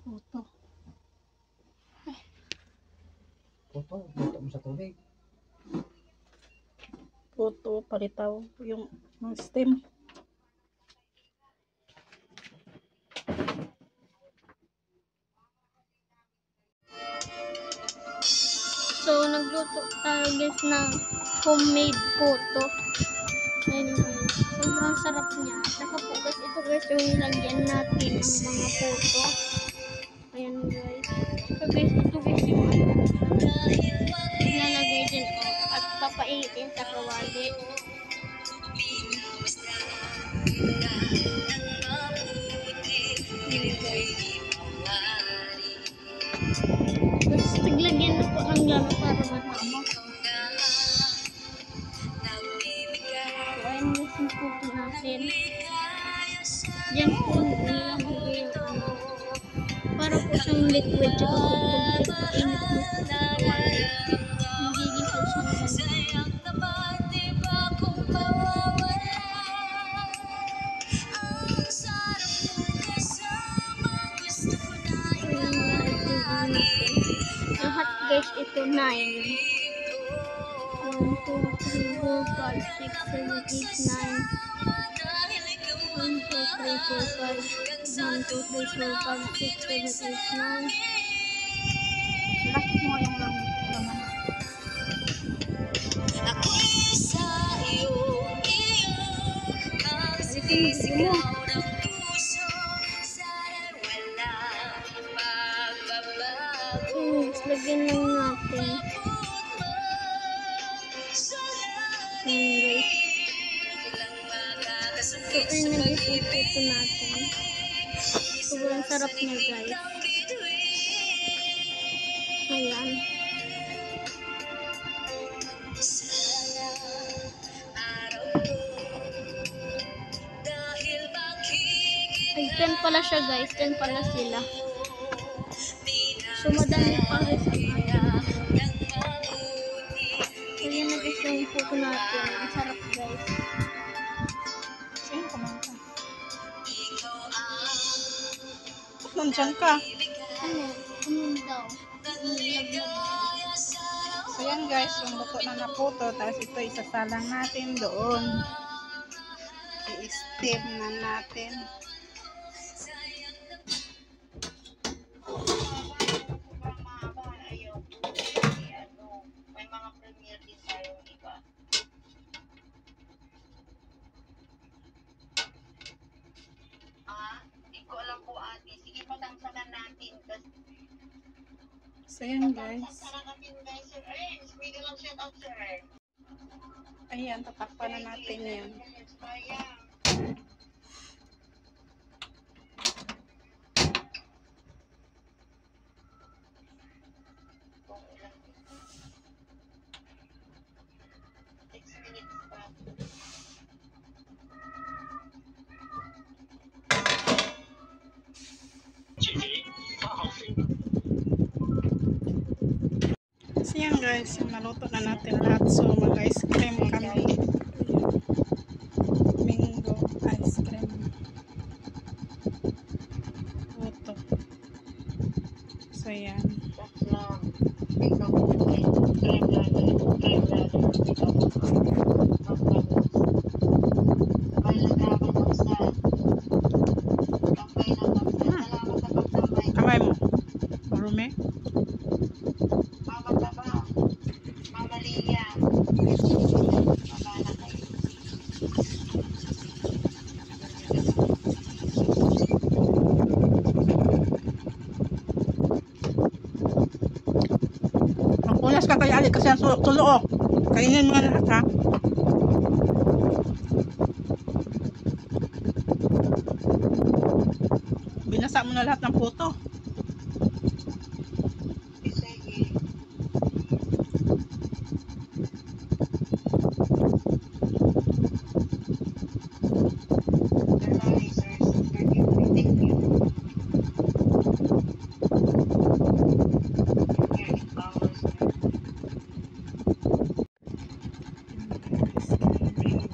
Puto. Puto, puto mo sa tubig. Puto, palitaw yung stem. So, nagluto tayo guys ng homemade puto. Ayun guys, sobrang sarap niya. Saka po guys, ito guys yung nilagyan natin ng mga puto. Ayan guys. So guys, ito guys yung ilalagay din at papainitin sa kawali. Tapos naglagyan na po ng laro para matama. So ayan guys yung puto natin. Diyan po nilagay yung para po siyang liquid tsaka po pagpainit mo po sa kawali. Magiging siyang lahat guys ito 9. 1, 2, 3, 4, 5, 6, 7, 8, 9. 1, 2, 3, 4, 5, 6, 7, 8, 9. Laki mo yung laman. Alisin mo. Lagyan lang natin. Guys. So, ayun na guys yung puto natin. Sobrang sarap niya guys. Ayan. Ay, 10 pala siya guys. 10 pala sila. So, madami pa guys ang atin. So, yan na guys yung puto natin. Ang sarap guys. Sino kumanta? Nandyan ka. Ano? Ano daw? So yan guys, yung luto na puto. Tapos ito isasalang natin doon. I-steam na natin. So yan guys. Ayan, tatakpan na natin yan. So yan guys, naluto na natin lahat. So mag-ice cream kami. Mango ice cream. Puto. So yan. Kamay mo. Marumi. Magpunas ka kay Ali kasi ang tulo oh. Kainin mo na lahat ha. Binasa mo na lahat ng puto. tubig.